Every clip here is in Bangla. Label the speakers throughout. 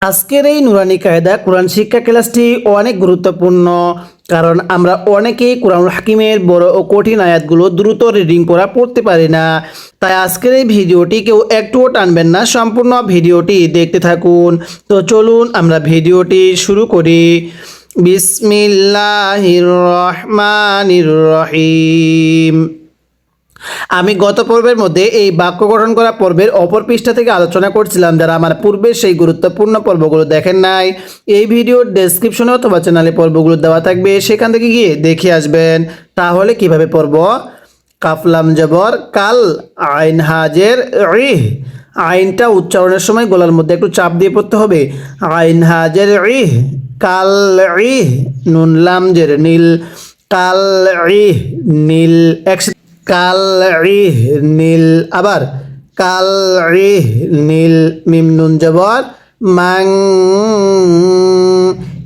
Speaker 1: আজকের এই নুরানি কায়দা কোরআন শিক্ষা ক্লাসটি অনেক গুরুত্বপূর্ণ, কারণ আমরা অনেকেই কোরআনুল হাকিমের বড় ও কঠিন আয়াতগুলো দ্রুত রিডিং করা পড়তে পারি না। তাই আজকের এই ভিডিওটি কেউ একটুও টানবেন না, সম্পূর্ণ ভিডিওটি দেখতে থাকুন। তো চলুন আমরা ভিডিওটি শুরু করি। বিসমিল্লাহির রহমানির রহিম। আমি গত পর্বের মধ্যে এই বাক্য গঠন করা পর্বের অপর পৃষ্ঠা থেকে আলোচনা করছিলাম। যারা আমার পূর্বের সেই গুরুত্বপূর্ণ পর্বগুলো দেখেন নাই, এই ভিডিওর ডেসক্রিপশনে অথবা চ্যানেলে পর্বগুলো দেওয়া থাকবে, সেখান থেকে গিয়ে দেখে আসবেন। তাহলে কিভাবে পড়ব? কাফলাম জবর কাল, আইন হাজের ইহ। আইনটা উচ্চারণের সময় গলার মধ্যে একটু চাপ দিয়ে পড়তে হবে। আইন হাজের ইহ, কাল ইহ। নুন লাম জের নীল, কাল ইহ নীল। কাল ইহ নীল। আবার কাল ইহ নীল। মিম নুন জবর মাং।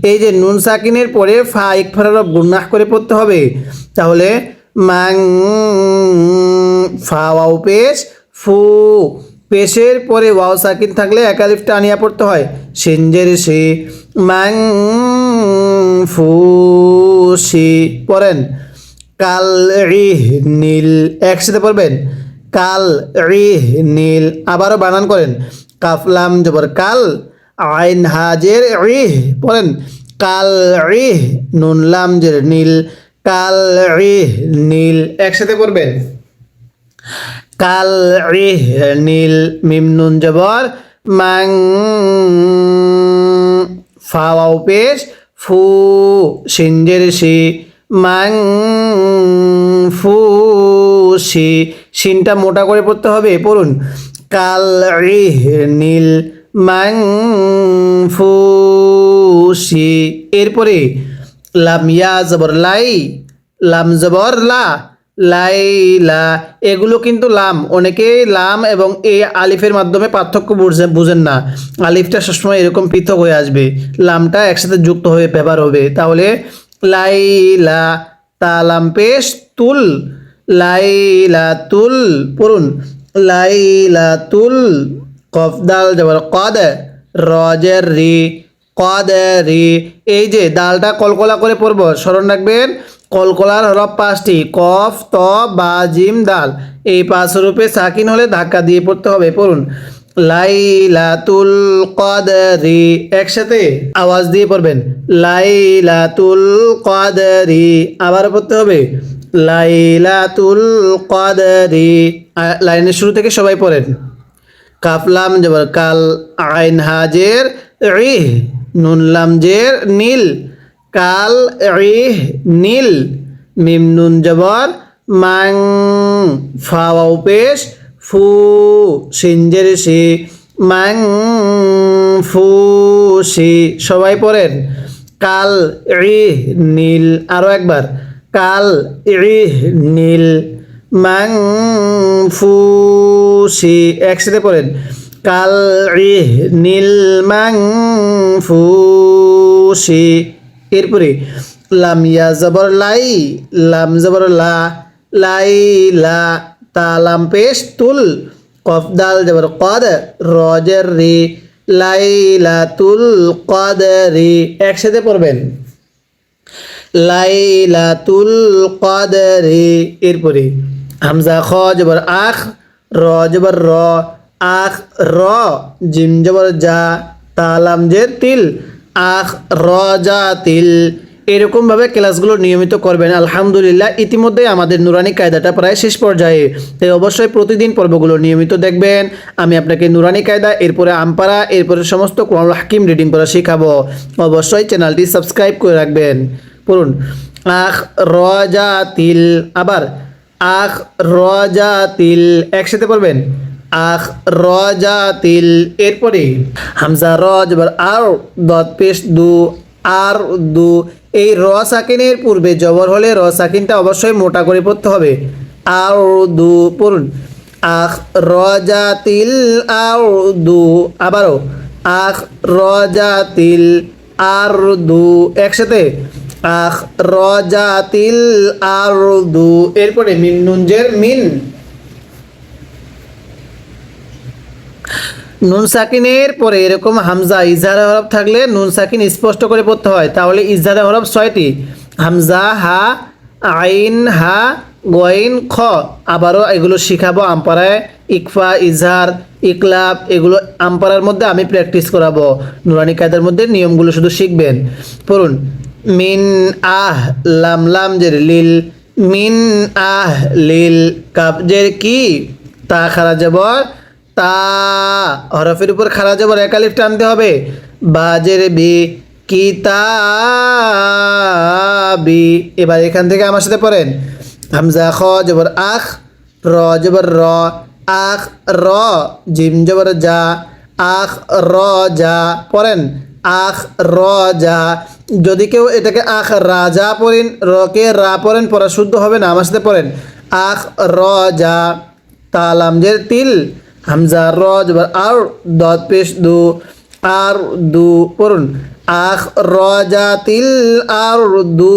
Speaker 1: এই যে নুন সাকিনের পরে ফা ইকফার গুন্নাহ করে পড়তে হবে। তাহলে মাং, ফা ওয়াও পেশ ফু। পেশের পরে ওয়াও সাকিন থাকলে একালিফ টানিয়া পড়তে হয়। সিনজের সে, মাং ফু সি। পড়েন কাল ইহ নীল। একসাথে পড়বেন কাল ইহ নীল। আবারও বানান করেন কাফলাম জবর কাল, আইন হাজের ইহ। পড়েন কাল ইহ, নুন লাম জের নীল, কাল ইহ নীল। একসাথে পড়বেন কাল ইহ নীল। মিম নুন জবর মাং, ফা ওয়াও পেশ ফু। সিনজের সি, মাং ফুসি। সিনটা মোটা করে পড়তে হবে। পড়ুন কাল ইহ নীল, মাং ফুসি। এরপরে লাম ইয়া জবর লাই, লাম জবর লা, লাইলা। এগুলো কিন্তু লাম, অনেকেই লাম এবং এই আলিফের মাধ্যমে পার্থক্য বুঝেন না। আলিফটা সবসময় এরকম পৃথক হয়ে আসবে, লামটা একসাথে যুক্ত হয়ে ব্যবহার হবে। তাহলে লাইলা, তালাম পেশ তুল, লাইলা তুল। পড়ুন লাইলা তুল। কফ দাল জবর কদ, রজের রি, কদ রি। এই যে দালটা কলকলা করে পড়ব, স্মরণ রাখবেন কলকলার হরফ পাঁচটি, কফ ত বা জিম দাল। এই পাঁচ রূপে সাকিন হলে ধাক্কা দিয়ে পড়তে হবে। পড়ুন লাইলাতুল কদরি। একসাথে আওয়াজ দিয়ে পড়বেন লাইলাতুল কদরি। আবার পড়তে হবে লাইলাতুল কদরি। লাইনের শুরু থেকে সবাই পড়েন কাফলাম জবর কাল, আইন হাজের ইহ, নুন লাম জের নীল, কাল ইহ নীল। মিম নুন জবর মাং, ফা ওয়াও পেশ ফু। সিনজের সি, মাং ফুসি। সবাই পড়েন কাল ইহ নীল। আরও একবার কাল ইহ নীল, মাং ফুসি। একসাথে পড়েন কাল ইহ নীল, মাং ফুসি। এরপরে লাম ইয়া জবর লাই, লাম জবর লা, লাইলা। তালাম পেশ তুল, কফ দাল জবর কদ, রজের রি, লাইলাতুল কদরি। একসাথে পড়বেন লাইলাতুল কদরি। এরপরে হামজা খ জবর আখ, র জবর র, আখ র। জিম জবর যা, তালাম জের তিল, আখ র যা তিল। এরকমভাবে ক্লাসগুলো নিয়মিত করবেন। আলহামদুলিল্লাহ ইতিমধ্যে আমাদের নুরানি কায়দাটা প্রায় শেষ পর্যায়ে। তাই অবশ্যই প্রতিদিন পর্বগুলো নিয়মিত দেখবেন। আমি আপনাকে নুরানি কায়দা, এরপরে আমপারা, এরপরে সমস্ত কোরআনুল হাকিম রিডিং করা শেখাবো। অবশ্যই চ্যানেলটি সাবস্ক্রাইব করে রাখবেন। পড়ুন আখ রজা তিল। আবার আখ রজা তিল। একসাথে পড়বেন আখ রজা তিল। এরপরে হামজা র জবর আর, দত পেশ দু, আর দু। এই র সাকিনের পূর্বে জবর হলে র সাকিনটা অবশ্যই মোটা করে পড়তে হবে। আর দু। পড়ুন আখ রজা তিল আর দু। আবারও আখ রজা তিল আর দু। একসাথে আখ রজা তিল আর দু। এরপরে মিন নুন জের মিন, নুন সাকিনের পরে এরকম হামজা ইজহার হরফ থাকলে নুন সাকিন স্পষ্ট করে পড়তে হয়। তাহলে ইজহার হরফ 6টি, হামজা, হা, আইন, হা, গইন, খ। আবারও এগুলো শিখাবো আমপারায়, ইকফা, ইজহার, ইকলাব, এগুলো আমপারার মধ্যে আমি প্র্যাকটিস করাবো। নুরানি কায়দার মধ্যে নিয়মগুলো শুধু শিখবেন। পড়ুন, মিন আহ, লাম লাম জের লিল, মিন আহ লিল, কাফ জের কি, তা খারা জবর তা, হরফের উপর খারা জবর এক আলিফ টানতে হবে। বাজের বি, কিতাবি। এবার এখান থেকে আমার সাথে পড়েন, হামজা খ জবর আখ, র জবর র, আখ র, জিম জবর যা, আখ র যা। পড়েন, আখ র যা। যদি কেউ এটাকে আখ রাজা পড়েন, রকে রা পড়েন, পড়া শুদ্ধ হবে না। আমার সাথে পড়েন, আখ র যা, তালাম জের তিল, হামজা র জবর আর, দত পেশ দু, আর দু। পড়ুন, আখ রজা তিল আর দু।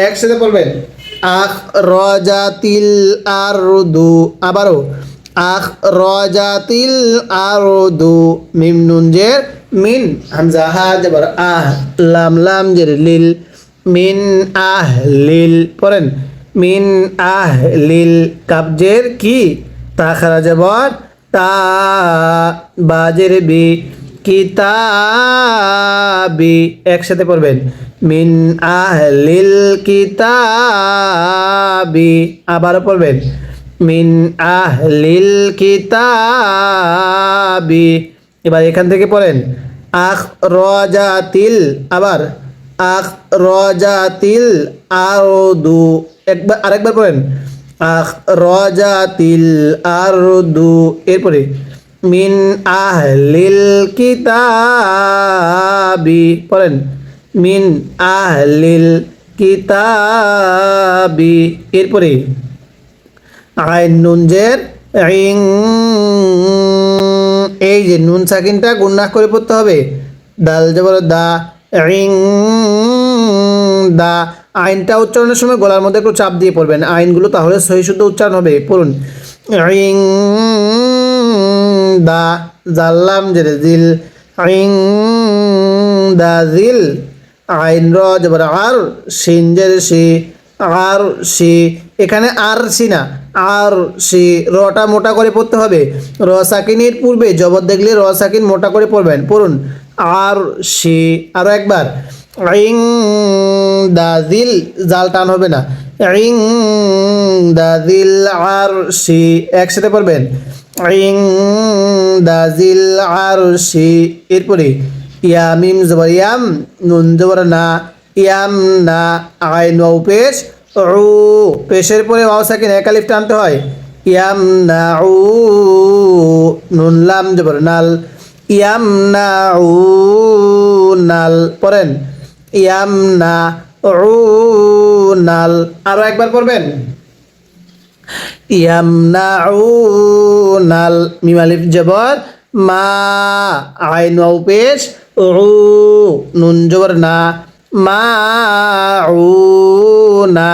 Speaker 1: একসাথে পড়বেন, আখ রজা তিল আর দু। আবারও, আখ রজা তিল আর দু। মিম নুন জের মিন, হামজা হা জবর আহ, লাম লাম জের লিল, মিন আহ লিল। পড়েন, মিন আহ লিল, কাফ জের কি, তা খারা জবর তা, বাজের বি, কিতাবি। একসাথে পড়বেন, মিন আহলিল কিতাবি। আবারও পড়বেন, মিন আহলিল কিতাবি। এবার এখান থেকে পড়েন, আখ রজাতিল, আবার আখ রজাতিল আরদু। একবার আরেকবার পড়েন, আখ রজাতিল আরদু। এরপরে মিন আহলিল কিতাবি। পড়েন, মিন আহলিল কিতাবি। এরপরে আইন নুন জের ইং, এই যে নুন সাকিনটা গুন্নাহ করে পড়তে হবে। দাল জবর দা, ইং দা। আইনটা উচ্চারণের সময় গলার মধ্যে একটু চাপ দিয়ে পড়বেন আইনগুলো, তাহলে সহি শুদ্ধ উচ্চারণ হবে। পড়ুন, ইং দা, জাল্লাম জের জিল, ইং দা জিল। আইন র জবর আর, শিন জের শি, আর শি। এখানে আর শি না, আর শি। রটা মোটা করে পড়তে হবে। র সাকিনের পূর্বে জবর দেখলে র সাকিন মোটা করে পড়বেন। পড়ুন, আর শি। আরও একবার, ইং দা জিল, জাল টান হবে না, ইং দা জিল আর শি। একসাথে পড়বেন, ইং দা জিল আর শি। এরপরে ইয়া মিম জবর ইয়াম, নুন জবর না, ইয়াম না। আইন ওয়াও পেশ, উ, পেশের পরে ওয়াও সাকিন এক আলিফ টানতে হয়। ইয়াম না উ, নুন লাম জবর নাল, ইয়াম না উ নাল। পড়েন, ইয়াম না উ নাল। আরও একবার পড়বেন, ইয়াম না উ নাল। মিম আলিফ জবর মা, আইন ওয়াও পেশ উ, নুন জবর না, মা উ না।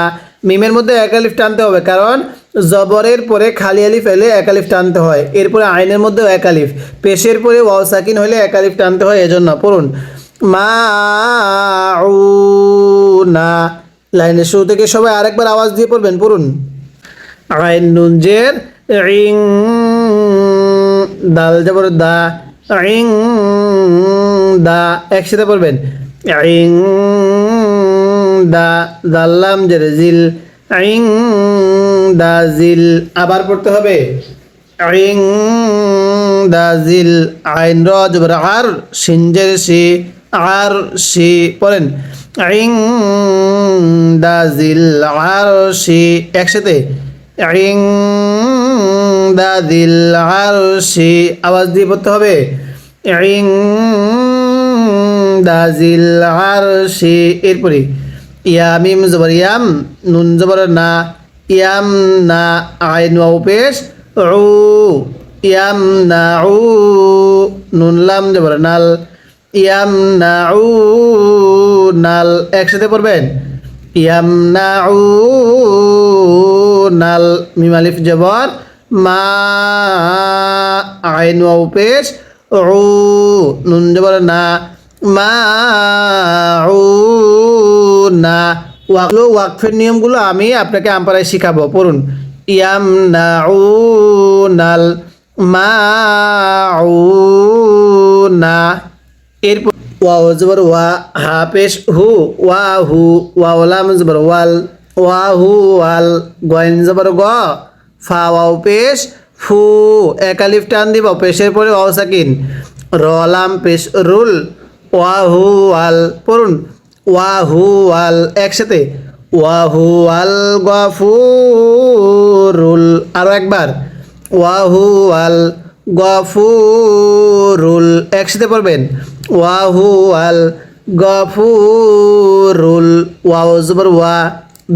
Speaker 1: মিমের মধ্যে এক আলিফ টানতে হবে, কারণ জবরের পরে খালি আলিফ এলে এক আলিফ টানতে হয়। এরপরে আইনের মধ্যেও এক আলিফ, পেশের পরে ওয়াও সাকিন হলে এক আলিফ টানতে হয়, এজন্য। পড়ুন, মা উ না। লাইনের শুরু থেকে সবাই আরেকবার আওয়াজ দিয়ে পড়বেন। পড়ুন, আইন নুন জের ইং, দাল জবর দা, ইং দা। একসাথে পড়বেন, ইং দা, দাল্লাম জের জিল, ইং দা জিল। আবার পড়তে হবে, ইং দা জিল। আইন র জবর আর, শিন জের শি, আর শি। পড়েন, ইং দা জিল আর শি। একসাথে, ইং দা জিল আর শি। আওয়াজ দিয়ে পড়তে হবে, ইং দা জিল আর শি। এরপরে ইয়া মিম জবর ইয়াম, নুন জবর না, ইয়াম না। আইন ওয়াও পেশ উ, ইয়াম না উ, নুন লাম জবর নাল, ইয়াম না উ নাল। একসাথে পড়বেন, ইয়াম না উ নাল। মিম আলিফ জবর মা, আইন ওয়াও পেশ উ নুন জবর না মা উ না ওয়াকফের নিয়মগুলো আমি আপনাকে আমপারায় শিখাবো। পড়ুন ইয়াম না উ নাল মা উ না। এরপর ওয়াও জবর ওয়া হা পেশ হু ওয়া হু ওয়াও লাম জবর ওয়াল ওয়া হু ওয়াল গয়েন জবর গ ফা ওয়াও পেশ ফু এক আলিফ টান দিব পেশের পরে ওয়াও সাকিন র লাম পেশ রুল ওয়া হু ওয়াল। পড়ুন ওয়া হু ওয়াল একসাথে ওয়া হু ওয়াল গফুরুল। আরো একবার ওয়া হু ওয়াল গফুরুল একসাথে পড়বেন ওয়া হু ওয়াল গফুরুল। ওয়াও জবর ওয়া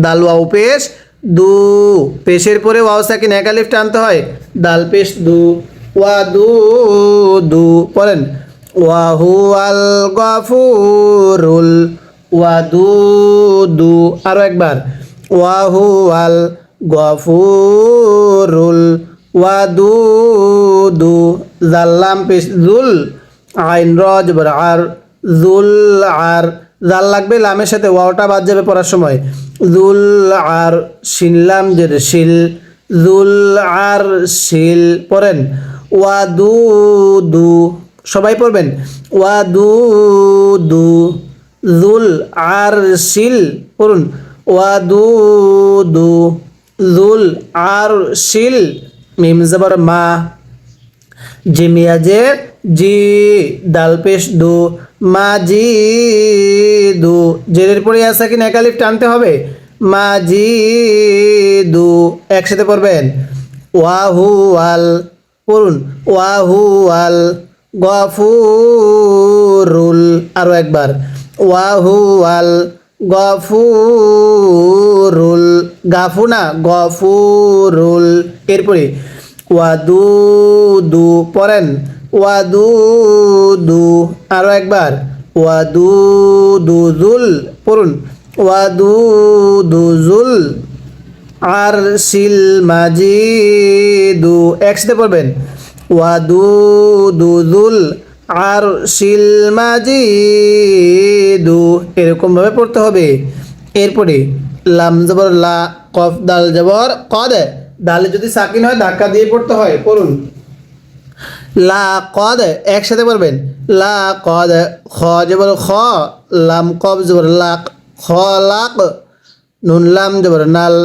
Speaker 1: দাল ওয়াও পেশ দু পেশের পরে ওয়াও সাকিন এক আলিফ টানতে হয় দাল পেশ দু ওয়া দু দু। পড়েন ওয়া হু ওয়াল গফুরুল ওয়া দু দু। আরো একবার ওয়া হু ওয়াল গফুরুল ওয়া দু দু। জাল্লাম পেশ জুল আইন র জবর আর জুল আর জাল লাগবে লামের সাথে ওয়াওটা বাদ যাবে পড়ার সময় জুল আর শিনলাম জের শিল জুল আর শিল। পড়েন ওয়া দু দু সবাই পড়বেন ওয়া দু দু জুল আর শিল। পড়ুন ওয়া দু দু জুল আর শিল। মিম জবর মা জিমিয়া যে জি দাল পেশ দু মা জি দু জেরের পরে আসা কিনা এক আলিফ টানতে হবে মা জি দু একসাথে পড়বেন ওয়া হু ওয়াল। পড়ুন ওয়া হু ওয়াল গফুরুল। আরো একবার ওয়া হু ওয়াল গফুরুল গাফু না গফুরুল। এরপরে ওয়া দু দু পড়েন ওয়া দু দু। আরো একবার ওয়া দু দু জুল। পড়ুন ওয়া দু দু জুল আর শিল মাজিদু একসাথে পড়বেন ওয়া দু দু জুল আর শিল মাজিদু এরকমভাবে পড়তে হবে। এরপরে লাম জবর লা কফ দাল জবর কদ দালে যদি সাকিন হয় ধাক্কা দিয়ে পড়তে হয়। পড়ুন লা কদ একসাথে পড়বেন লা কদ খ জবর খ লাম কফ জবর লাক খ লাক নুন লাম জবর নাল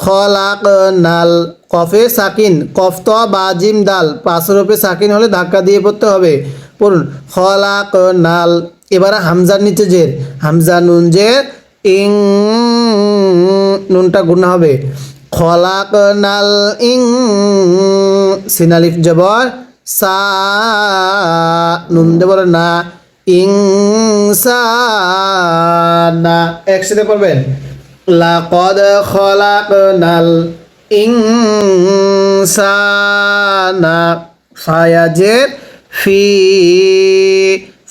Speaker 1: খ লাক নাল কফে সাকিন কফ তো বা জিম দাল পাঁচের উপরে সাকিন হলে ধাক্কা দিয়ে পড়তে হবে। পড়ুন খ লাক নাল। এবার হামজার নিচে জের হামজা নুন জের ইং নুনটা গুণা হবে খলাক নাল ইং সিনালিফ জবর সা নুন জবর না ইং সা না একসাথে পড়বেন লাকদ খলাকনাল ইনসানা ফায়াজের ফি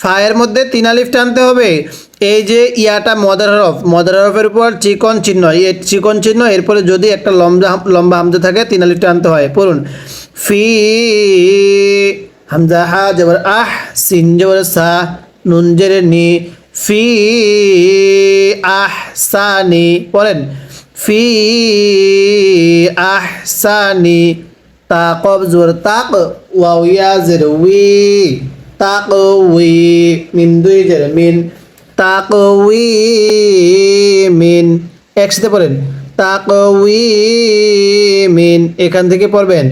Speaker 1: ফায়ের মধ্যে তিন আলিফ টানতে হবে। এই যে ইয়াটা মদার হরফের উপর চিকন চিহ্ন এই চিকন চিহ্ন এরপরে যদি একটা লম্বা হামজা থাকে তিন আলিফ টানতে হয়। পড়ুন ফি হামজা হা জবর আহ সিন জবর সা নুন জের নি ফি আহসানি। পড়েন ফি আহসানি তা কব জবর তাক ওয়াও ইয়া জের উই তাক উই মিন দুই জের মিন তাক উই মিন একসাথে পড়েন তাক উই মিন এখান থেকে পড়বেন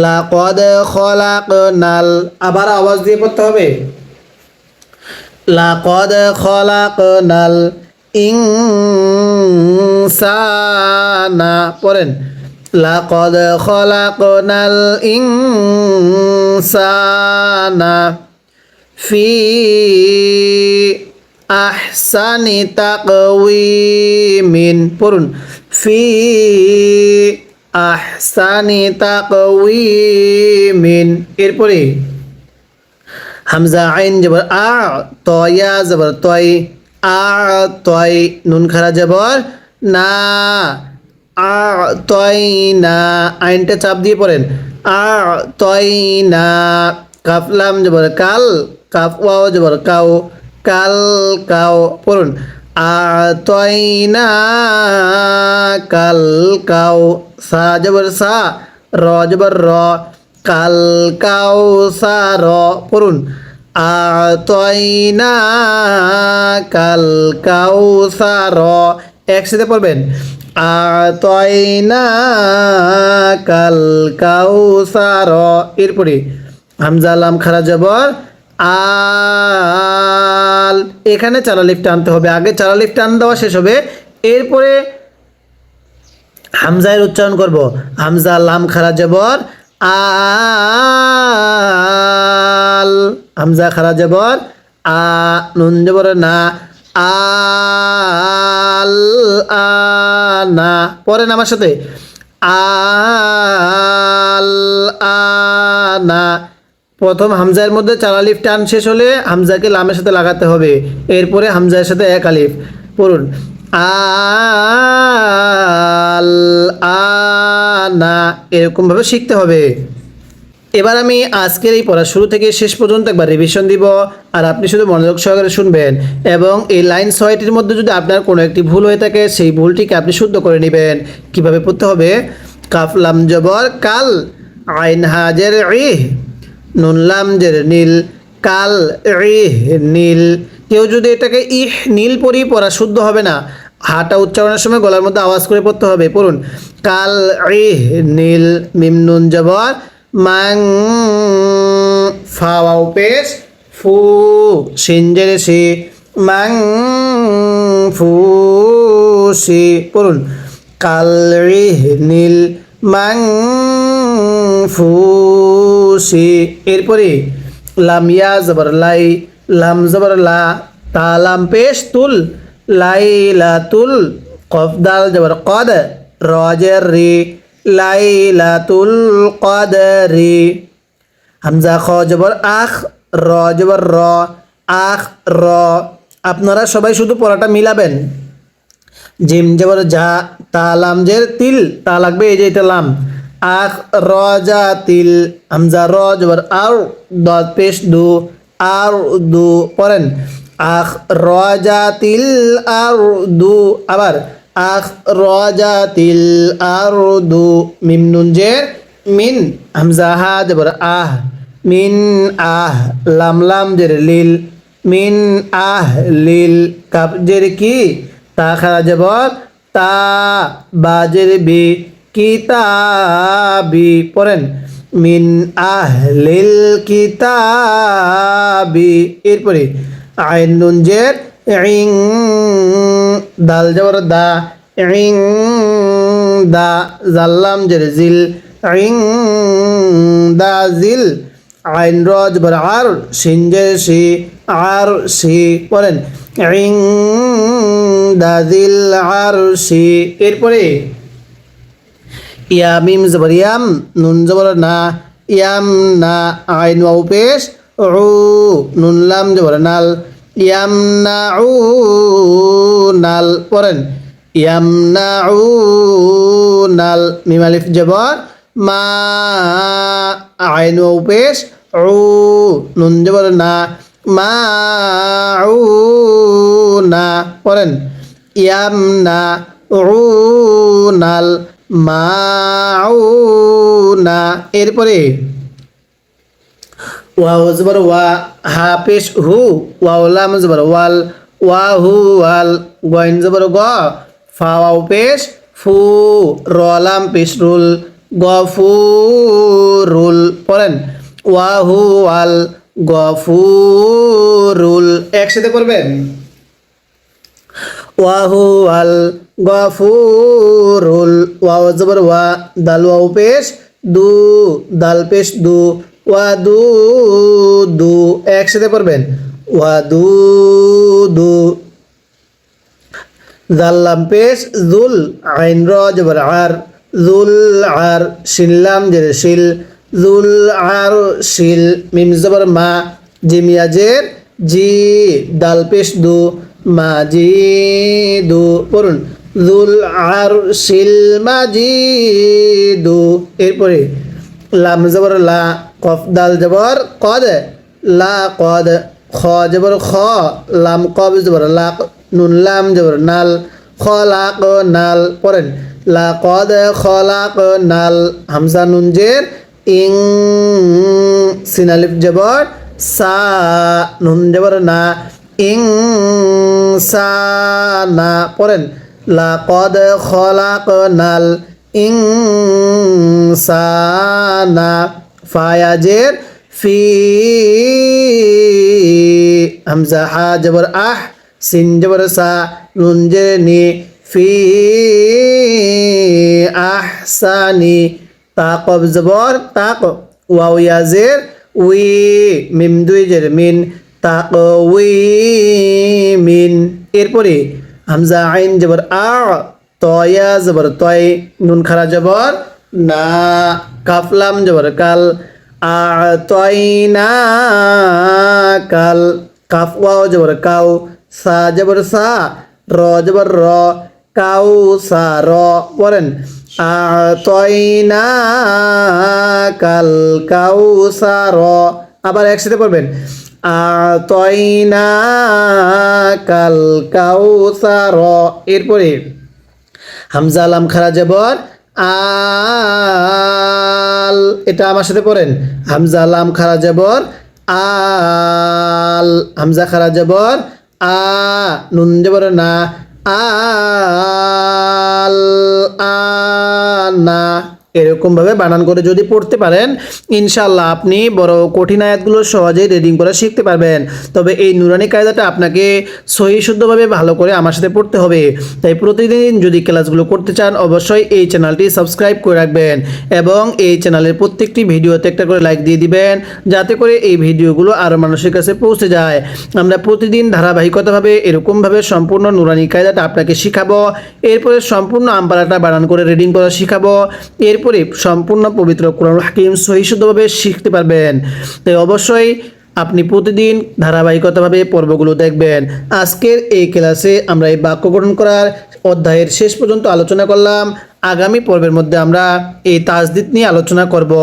Speaker 1: লাকদ খলাকনাল আবার আওয়াজ দিয়ে পড়তে হবে লাকদ খলাকনাল ইনসানা। পড়েন লাকদ খলাকনাল ইনসানা ফি আহসানি তাকওয়িমিন। পড়ুন ফি আহসানি তাকওয়িমিন। এরপরে হামজা আইন জবর আ তয়া জবর তয় আ তয় নুন খারা জবর না আ তয় না আইনটা চাপ দিয়ে পড়েন আ তয় না কাফ লাম জবর কাল, কাফ ওয়াও জবর কাউ, কাল কাউ। পড়ুন আতয়না কাল কাউ, সা জবর সা, র জবর র, কাল কাউ সা র। পড়ুন আতয়না কাল কাউ সা র। একসাথে পড়বেন আতয়না কাল কাউ সা র। এরপরে হামজা লাম খারা জবর আল, এখানে চার আলিফ টানতে হবে। আগে চার আলিফ টান দেওয়া শেষ হবে, এরপরে হামজায়ের উচ্চারণ করব। হামজা লাম খারা জবর আল, হামজা খারা জবর আ, নুন জবর না, আল আনা। পড়েন আমার সাথে আল আনা। প্রথম হামজার মধ্যে চার আলিফ টান শেষ হলে হামজাকে লামের সাথে লাগাতে হবে, এরপরে হামজার সাথে এক আলিফ। পড়ুন আল আনা, এরকমভাবে শিখতে হবে। এবার আমি আজকের এই পড়া শুরু থেকে শেষ পর্যন্ত একবার রিভিশন দিব, আর আপনি শুধু মনোযোগ সহকারে শুনবেন, এবং এই লাইন 6টির মধ্যে যদি আপনার কোনো একটি ভুল হয়ে থাকে সেই ভুলটিকে আপনি শুদ্ধ করে নেবেন। কিভাবে পড়তে হবে? কাফ লাম জবর কাল, আইন হাজের ইহ, নুন লাম জের নীল, কাল ইহ নীল। কেউ যদি এটাকে ইহ নীল পড়ি পড়া শুদ্ধ হবে না, হাটা উচ্চারণের সময় গলার মধ্যে আওয়াজ করে পড়তে হবে। পড়ুন কাল ইহ নীল, মিম নুন জবর মাং, ফা ওয়াও পেশ ফু, শিন জেরে সি, মাং ফু সি। পড়ুন কাল ইহ নীল মাং ফু সি। এরপরে লাম ইয়া জবর লাই, লাম জবর লা, তা লাম পেশ তুল, লাইলাতুল, কফ দাল জবর কদ, র জের রি, লাইলাতুল কদরি। হামজা খ জবর আখ, র জবর র, আখ র। আপনারা সবাই শুধু পড়াটা মিলাবেন। জিম জবর যা, তা লাম জের তিল, তা লাগবে এই যে এটা লাম, আখ র জা তিল। হামজা র জবর আর, দদ পেশ দু, আর দু। পড়েন আখ র জা তিল আর দু। আবার আখ র জা তিল আর দু, মিম নুন জের মিন, হামজা হা জবর আহ, মিন আহ, লাম লাম জের লিল, মিন আহ লিল। কাপ জের কি, তা খারা জবর তা, বা জের বি, কিতাবি। পড়েন মিন আহলিল কিতাবি। এরপরে আইন নুন জের ইং, দাল জবর দা, ইং দা, জাল্লাম জের জিল, ইং দা জিল। আইন র জবর আর, শিন জের সি, আর সি। পড়েন ইং দা জিল আর সি। এরপরে ইয়া মিম জবর ইয়াম, নুন জবর না, ইয়াম না, আইন ওয়াও পেশ উ, নুন লাম জবর নাল, ইয়াম না উ নাল। পড়েন ইয়াম না উ নাল, মিম আলিফ জবর মা, আইন ওয়াও পেশ উ, নুন জবর না, মা উ না। পড়েন ইয়াম না উ নাল, মাউনা। এরপরে ওয়াও জবর ওয়া, হা পেশ হু, ওয়াও লাম জবর ওয়াল, ওয়া হু ওয়াল, গইন জবর গ, ফা ওয়াও পেশ ফু, র লাম পেশ রুল, গফুরুল। পড়েন ওয়া হু ওয়াল গফুরুল। একসাথে পড়বেন ওয়াহু আল গফুরুল। ওয়াও জবর ওয়া, দাল ওয়াও পেশ দু, দাল পেশ দু, ওয়া দু দু। একসাথে পড়বেন ওয়া দু দু। জাল্লাম পেশ জুল, আইন র জবর আর, জুল আর, শিল্লাম জের শিল, জুল আর শিল। মিম জবর মা, জিমিয়া জের জি, দাল পেশ দু, মাজিদু। পড়ুন জুল আর শিল মাজিদু। এরপরে লাম জবর লা, কফ দাল জবর কদ লা কদ, খ জবর খ, লাম কব জবর লাক, নুন লাম জবর নাল, খলাক নাল। পড়েন লা কদ খলাক নাল, হামজা নুন জের ইং, সিন আলিফ জবর সা, নুন জবর না, ইং সা না। পড়েন লা কদ খলাক নাল ইং সা না, ফায়াজের ফি, হামজা হা জবর আহ, সিন জবর সা, নুন জের নি, ফি আহসানি, তা কব জবর তাক, ওয়াও ইয়াজের উই, মিম দুই জের মিন, তাক উই মিন। এরপরে হামজা আইন জবর আ, তয়া জবর তয়, নুন খারা জবর না, কাফ লাম জবর কাল, আ তয়না কাল, কাফ ওয়াও জবর কাউ, সা জবর সা, র জবর র, কাউ সা র। পড়েন আ তয়না কাল কাউ সা র। আবার একসাথে পড়বেন আ তয়না কাল কাউ সা র। এরপরে হামজা লাম খারা জবর আল, এটা আমার সাথে পড়েন হামজা লাম খারা জবর আল, হামজা খারা জবর আ, নুন জবর না, আল আনা। এরকম ভাবে বানান করে যদি পড়তে পারেন ইনশাআল্লাহ আপনি বড় কঠিন আয়াতগুলো সহজেই রিডিং করা শিখতে পারবেন। তবে এই নুরানি কায়দাটা আপনাকে সহি শুদ্ধভাবে ভালো করে আমার সাথে পড়তে হবে। তাই প্রতিদিন যদি ক্লাসগুলো করতে চান অবশ্যই এই চ্যানেলটি সাবস্ক্রাইব করে রাখবেন এবং এই চ্যানেলের প্রত্যেকটি ভিডিওতে একটা করে লাইক দিয়ে দিবেন, যাতে করে এই ভিডিওগুলো আরও মানুষের কাছে পৌঁছে যায়। আমরা প্রতিদিন ধারাবাহিকতাভাবে এরকমভাবে সম্পূর্ণ নুরানি কায়দাটা আপনাকে শিখাবো, এরপরে সম্পূর্ণ আমপারাটা বানান করে রিডিং করা শিখাবো, এরপরে সম্পূর্ণ পবিত্র কোরআন হাকিম সহি শুদ্ধভাবে শিখতে পারবেন। তাই অবশ্যই আপনি প্রতিদিন ধারাবাহিকতাভাবে পর্বগুলো দেখবেন। আজকের এই ক্লাসে আমরা এই বাক্য গঠন করার অধ্যায়ের শেষ পর্যন্ত আলোচনা করলাম। আগামী পর্বের মধ্যে আমরা এই তাজদিদ নিয়ে আলোচনা করব।